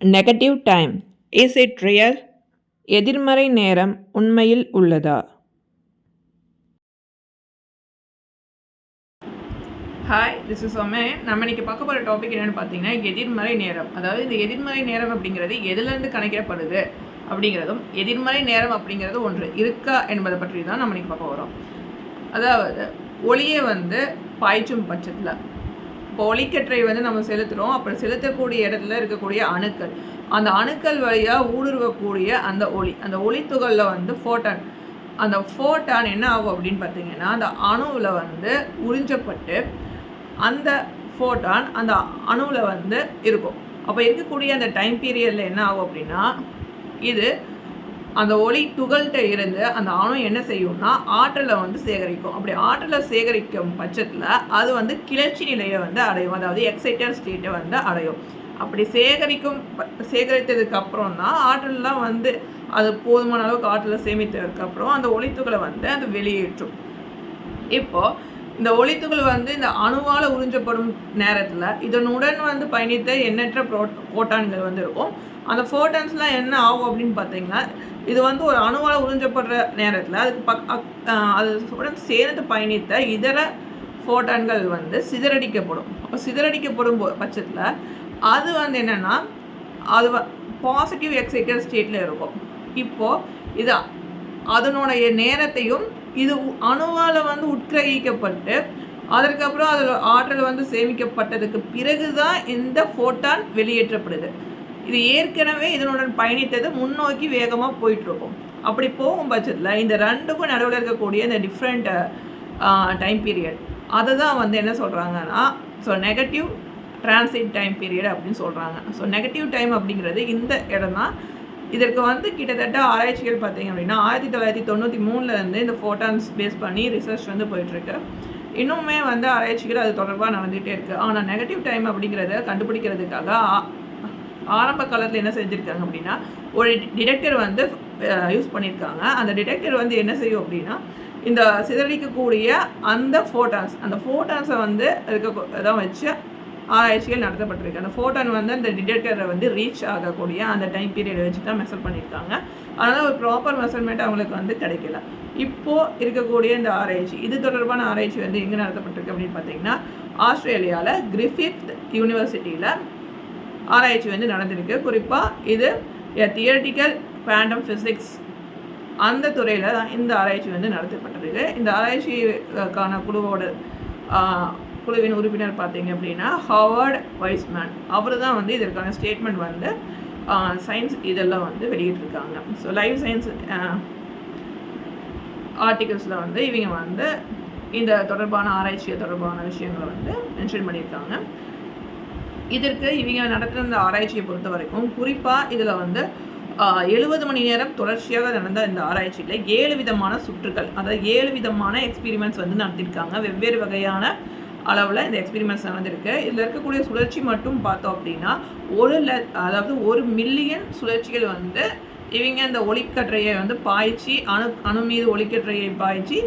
Negative time is it real? எதிர்மறை நேரம் உண்மையில் உள்ளதா? Hi, this is Ome. நம்ம இன்றைக்கி பார்க்க போகிற டாபிக் என்னென்னு பார்த்தீங்கன்னா, எதிர்மறை நேரம். அதாவது இந்த எதிர்மறை நேரம் அப்படிங்கிறது எதுலேருந்து கணக்கிடப்படுது அப்படிங்கிறதும், எதிர்மறை நேரம் அப்படிங்கிறது ஒன்று இருக்கா என்பதை பற்றி தான் நம்ம இன்றைக்கி பார்க்க போகிறோம். அதாவது ஒளியை பாய்ச்சும் பட்சத்தில் இப்போ ஒளிக்கற்றை நம்ம செலுத்துகிறோம். அப்புறம் செலுத்தக்கூடிய இடத்துல இருக்கக்கூடிய அணுக்கள், அந்த அணுக்கள் வழியாக ஊடுருவக்கூடிய அந்த ஒளித்துகளில் ஃபோட்டான், அந்த ஃபோட்டான் என்ன ஆகும் அப்படின்னு பார்த்தீங்கன்னா, அந்த அணுவில் உறிஞ்சப்பட்டு அந்த ஃபோட்டான் அந்த அணுவில் இருக்கும். அப்போ இருக்கக்கூடிய அந்த டைம் பீரியடில் என்ன ஆகும் அப்படின்னா, இது அந்த ஒளி துகள்கிட்ட இருந்து அந்த அணு என்ன செய்யும்னா ஆற்றலை சேகரிக்கும். அப்படி ஆற்றலை சேகரிக்கும் பட்சத்தில் அது கிளர்ச்சி நிலையை அடையும். அதாவது எக்ஸைட்டட் ஸ்டேட்டை அடையும். அப்படி சேகரித்ததுக்கு அப்புறம் தான் ஆற்றல்லாம் அது போதுமான அளவுக்கு ஆற்றலை சேமித்ததுக்கப்புறம் அந்த ஒளித்துகளை அது வெளியேற்றும். இப்போது இந்த ஒளித்துகள் இந்த அணுவால் உறிஞ்சப்படும் நேரத்தில் இதனுடன் பயணித்த எண்ணற்ற புரோட்டான்கள் இருக்கும். அந்த ஃபோட்டான்ஸ்லாம் என்ன ஆகும் அப்படின்னு பார்த்தீங்கன்னா, இது ஒரு அணுவால் உறிஞ்சப்படுற நேரத்தில் அதுடன் சேர்ந்து பயணித்த இதர ஃபோட்டான்கள் சிதறடிக்கப்படும். அப்போ சிதறடிக்கப்படும் பட்சத்தில் அது என்னென்னா, அது பாசிட்டிவ் எக்ஸைட்டட் ஸ்டேட்டில் இருக்கும். இப்போது இது அதனுடைய நேரத்தையும் இது அணுவால் உட்கிரகிக்கப்பட்டு அதற்கப்புறம் அதில் ஆற்றல் சேமிக்கப்பட்டதுக்கு பிறகு தான் இந்த ஃபோட்டான் வெளியேற்றப்படுது. இது ஏற்கனவே இதனுடன் பயணித்தது முன்னோக்கி வேகமாக போயிட்டுருக்கும். அப்படி போகும் பட்சத்தில் இந்த ரெண்டுக்கும் நடுவில் இருக்கக்கூடிய இந்த டிஃப்ரெண்ட் டைம் பீரியட் அதை தான் என்ன சொல்கிறாங்கன்னா, நெகட்டிவ் டிரான்சிட் டைம் பீரியட் அப்படின்னு சொல்கிறாங்க. நெகட்டிவ் டைம் அப்படிங்கிறது இந்த இடம் தான். இதற்கு கிட்டத்தட்ட ஆராய்ச்சிகள் பார்த்திங்க அப்படின்னா 1993 இந்த ஃபோட்டான்ஸ் பேஸ் பண்ணி ரிசர்ச் போயிட்டுருக்கு. இன்னுமே ஆராய்ச்சிகள் அது தொடர்பாக நடந்துகிட்டே இருக்குது. ஆனால் நெகட்டிவ் டைம் அப்படிங்கிறத கண்டுபிடிக்கிறதுக்காக ஆரம்ப காலத்தில் என்ன செஞ்சுருக்காங்க அப்படின்னா, ஒரு டிடெக்டர் யூஸ் பண்ணியிருக்காங்க. அந்த டிடெக்டர் என்ன செய்யும் அப்படின்னா, இந்த சிதறடிக்கக்கூடிய அந்த ஃபோட்டான்ஸை தான் வச்சு ஆராய்ச்சிகள் நடத்தப்பட்டிருக்கு. அந்த ஃபோட்டான் அந்த டிடெக்டரை ரீச் ஆகக்கூடிய அந்த டைம் பீரியடை வச்சு தான் மெஷர் பண்ணியிருக்காங்க. அதனால் ஒரு ப்ராப்பர் மெஷர்மெண்ட் அவங்களுக்கு கிடைக்கல. இப்போது இருக்கக்கூடிய இந்த ஆராய்ச்சி, இது தொடர்பான ஆராய்ச்சி எங்கே நடத்தப்பட்டிருக்கு அப்படின்னு பார்த்தீங்கன்னா, ஆஸ்திரேலியாவில் கிரிஃபித் யூனிவர்சிட்டியில் ஆராய்ச்சி நடந்திருக்கு. குறிப்பாக இது தியரிட்டிக்கல் குவாண்டம் ஃபிசிக்ஸ் அந்த துறையில் தான் இந்த ஆராய்ச்சி நடத்தப்பட்டிருக்கு. இந்த ஆராய்ச்சிக்கான குழுவின் உறுப்பினர் பார்த்தீங்க அப்படின்னா ஹாவர்ட் வைஸ்மேன். அவர் தான் இதற்கான ஸ்டேட்மெண்ட் சயின்ஸ் இதெல்லாம் வெளியிட்டிருக்காங்க. லைவ் சயின்ஸ் ஆர்டிகல்ஸில் இவங்க இந்த தொடர்பான ஆராய்ச்சியை தொடர்பான விஷயங்களை மென்ஷன் பண்ணியிருக்காங்க. இதற்கு இவங்க நடத்துகிற இந்த ஆராய்ச்சியை பொறுத்த வரைக்கும் குறிப்பாக இதில் 70 மணி நேரம் தொடர்ச்சியாக நடந்த இந்த ஆராய்ச்சியில் 7 விதமான சுற்றுகள், அதாவது 7 விதமான எக்ஸ்பீரிமெண்ட்ஸ் நடத்தியிருக்காங்க. வெவ்வேறு வகையான அளவில் இந்த எக்ஸ்பெரிமெண்ட்ஸ் நடந்திருக்கு. இதில் இருக்கக்கூடிய சுழற்சி மட்டும் பார்த்தோம் அப்படின்னா அதாவது 1 மில்லியன் சுழற்சிகள் இவங்க இந்த ஒளிக்கற்றையை பாய்ச்சி அணு மீது ஒளிக்கற்றையை பாய்ச்சி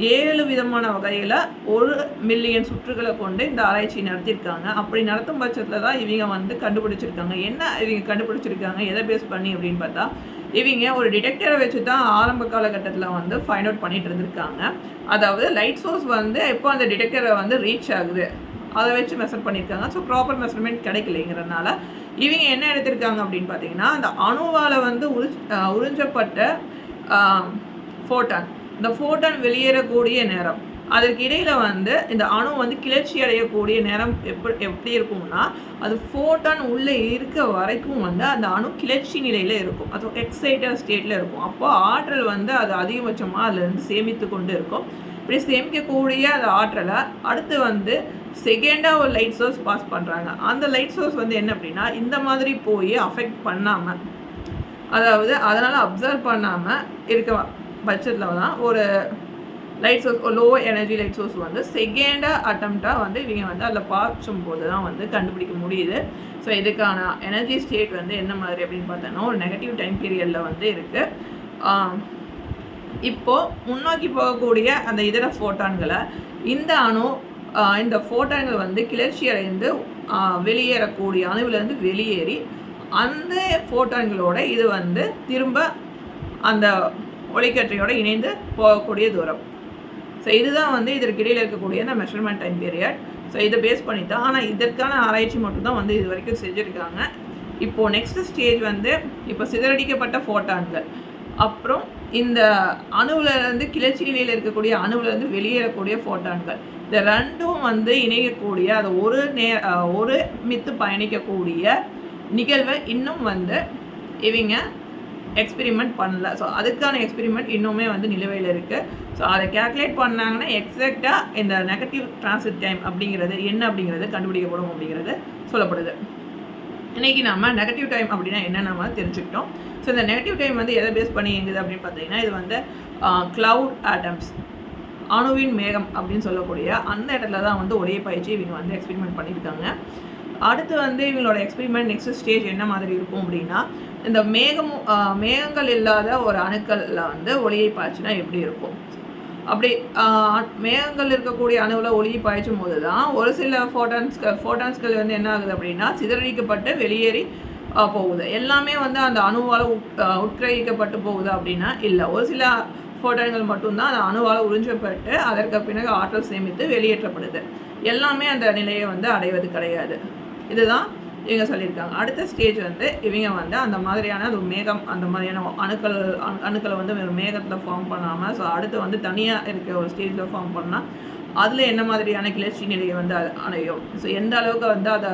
7 விதமான வகையில் 1 மில்லியன் சுற்றுகளை கொண்டு இந்த ஆராய்ச்சி நடத்தியிருக்காங்க. அப்படி நடத்தும் பட்சத்தில் தான் இவங்க கண்டுபிடிச்சிருக்காங்க. என்ன இவங்க கண்டுபிடிச்சிருக்காங்க எதை பேஸ் பண்ணி அப்படின்னு பார்த்தா, இவங்க ஒரு டிடெக்டரை வச்சு தான் ஆரம்ப காலகட்டத்தில் ஃபைண்ட் அவுட் பண்ணிட்டு இருந்திருக்காங்க. அதாவது லைட் சோர்ஸ் எப்போ அந்த டிடெக்டரை ரீச் ஆகுது அதை வச்சு மெஷர் பண்ணியிருக்காங்க. ப்ராப்பர் மெஷர்மெண்ட் கிடைக்கலைங்கிறதுனால இவங்க என்ன எடுத்திருக்காங்க அப்படின்னு பார்த்தீங்கன்னா, அந்த அணுவால் உறிஞ்சப்பட்ட ஃபோட்டான், இந்த ஃபோட்டான் வெளியேறக்கூடிய நேரம், அதற்கு இடையில் இந்த அணு கிளர்ச்சி அடையக்கூடிய நேரம் எப்படி இருக்கும்னா, அது ஃபோட்டான் உள்ளே இருக்க வரைக்கும் அந்த அணு கிளர்ச்சி நிலையில் இருக்கும். அது எக்ஸைட்டட் ஸ்டேட்டில் இருக்கும். அப்போ ஆற்றல் அது அதிகபட்சமாக அதில் சேமித்து கொண்டு இருக்கும். இப்படி சேமிக்கக்கூடிய அந்த ஆற்றலை அடுத்து செகண்டாக ஒரு லைட் சோர்ஸ் பாஸ் பண்ணுறாங்க. அந்த லைட் சோர்ஸ் என்ன அப்படின்னா, இந்த மாதிரி போய் அஃபெக்ட் பண்ணாமல், அதாவது அதனால் அப்சர்வ் பண்ணாமல் இருக்க பட்சத்தில் தான் ஒரு light source, low energy light source செகண்டாக அட்டம்ப்டாக இவங்க அதில் பாய்ச்சும் போது தான் கண்டுபிடிக்க முடியுது. இதுக்கான எனர்ஜி ஸ்டேட் என்ன மாதிரி அப்படின்னு பார்த்தோன்னா, ஒரு நெகட்டிவ் டைம் பீரியடில் இருக்குது. இப்போது முன்னோக்கி போகக்கூடிய அந்த இதர ஃபோட்டான்களை இந்த ஃபோட்டான்கள் கிளர்ச்சி அடைந்து வெளியேறக்கூடிய அணுவிலேருந்து வெளியேறி அந்த ஃபோட்டான்களோட இது வந்து திரும்ப அந்த ஒளிக்கற்றையோட இணைந்து போகக்கூடிய தூரம். ஸோ இதுதான் வந்து இதற்கு இடையில் இருக்கக்கூடிய அந்த மெஷர்மெண்ட் டைம் பீரியட். ஸோ இதை பேஸ் பண்ணி தான், ஆனால் இதற்கான ஆராய்ச்சி மட்டும்தான் வந்து இது வரைக்கும் செஞ்சுருக்காங்க. இப்போது நெக்ஸ்ட் ஸ்டேஜ் வந்து இப்போ சிதறடிக்கப்பட்ட ஃபோட்டான்கள், அப்புறம் இந்த அணுவிலேருந்து கிளர்ச்சி நிலையில் இருக்கக்கூடிய அணுவிலேருந்து வெளியேறக்கூடிய ஃபோட்டான்கள், இந்த ரெண்டும் வந்து இணையக்கூடிய அதை ஒரு மித்து பயணிக்கக்கூடிய நிகழ்வை இன்னும் வந்து இவங்க எக்ஸ்பெரிமெண்ட் பண்ணல. ஸோ அதுக்கான எக்ஸ்பெரிமெண்ட் இன்னுமே வந்து நிலுவையில் இருக்குது. ஸோ அதை கேல்குலேட் பண்ணாங்கன்னா எக்ஸாக்டாக இந்த நெகட்டிவ் டிரான்சிட் டைம் அப்படிங்கிறது என்ன அப்படிங்கிறது கண்டுபிடிக்கப்படும் அப்படிங்கிறது சொல்லப்படுது. இன்றைக்கி நம்ம நெகட்டிவ் டைம் அப்படின்னா என்ன நம்ம தெரிஞ்சுக்கிட்டோம். ஸோ இந்த நெகட்டிவ் டைம் வந்து எதை பேஸ் பண்ணி இயங்குது அப்படின்னு பார்த்தீங்கன்னா, இது வந்து க்ளவுட் ஆட்டம்ஸ், அணுவின் மேகம் அப்படின்னு சொல்லக்கூடிய அந்த இடத்துல தான் வந்து ஒளியை பாய்ச்சி இவங்க வந்து எக்ஸ்பெரிமெண்ட் பண்ணியிருக்காங்க. அடுத்து வந்து இவங்களோட எக்ஸ்பெரிமெண்ட் நெக்ஸ்ட் ஸ்டேஜ் என்ன மாதிரி இருக்கும் அப்படின்னா, இந்த மேகங்கள் இல்லாத ஒரு அணுக்களில் வந்து ஒளியை பாய்ச்சினா எப்படி இருக்கும், அப்படி மேகங்கள் இருக்கக்கூடிய அணுவில் ஒளியை பாய்ச்சும் போது தான் ஒரு சில ஃபோட்டான்ஸ்கள் வந்து என்ன ஆகுது அப்படின்னா சிதறடிக்கப்பட்டு வெளியேறி போகுது. எல்லாமே வந்து அந்த அணுவால் உட்கிரகிக்கப்பட்டு போகுது அப்படின்னா இல்லை, ஒரு சில ஃபோட்டான்கள் மட்டும்தான் அந்த அணுவால் உறிஞ்சப்பட்டு அதற்கு பிறகு ஆற்றல் சேமித்து வெளியேற்றப்படுது. எல்லாமே அந்த நிலையை வந்து அடைவது கிடையாது. இதுதான் இவங்க சொல்லியிருக்காங்க. அடுத்த ஸ்டேஜ் வந்து இவங்க வந்து அந்த மாதிரியான ஒரு மேகம், அந்த மாதிரியான அணுக்களை வந்து ஒரு மேகத்தில் ஃபார்ம் பண்ணாமல், ஸோ அடுத்து வந்து தனியாக இருக்க ஒரு ஸ்டேஜில் ஃபார்ம் பண்ணால் அதில் என்ன மாதிரியான கிளர்ச்சி நிலையை வந்து அடையும், ஸோ எந்த அளவுக்கு வந்து அதை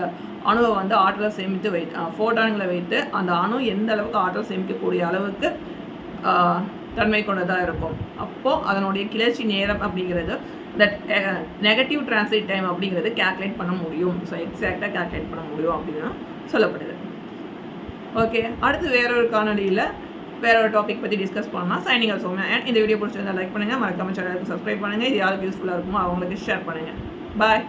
அணுவை வந்து ஆற்றலை சேமித்து ஃபோட்டான்களை வைத்து அந்த அணு எந்த அளவுக்கு ஆற்றல் சேமிக்கக்கூடிய அளவுக்கு தன்மை கொண்டதாக இருக்கும். அப்போது அதனுடைய கிளர்ச்சி நேரம் அப்படிங்கிறது தட் நெகட்டிவ் டிரான்சிட் டைம் அப்படிங்கிறது கேல்குலேட் பண்ண முடியும். ஸோ எக்ஸாக்டாக கேல்குலேட் பண்ண முடியும் அப்படின்னு சொல்லப்படுது. ஓகே, அடுத்து வேறொரு காணொலியில் வேறொரு டாபிக் பற்றி டிஸ்கஸ் பண்ணலாம். Signing off Soumya. இந்த வீடியோ பிடிச்சிருந்தா லைக் பண்ணுங்கள், மறக்காம சேனலுக்கு சப்ஸ்கிரைப் பண்ணுங்கள். இது யாருக்கு யூஸ்ஃபுல்லாக இருக்குமோ அவங்களுக்கு ஷேர் பண்ணுங்கள். பாய்.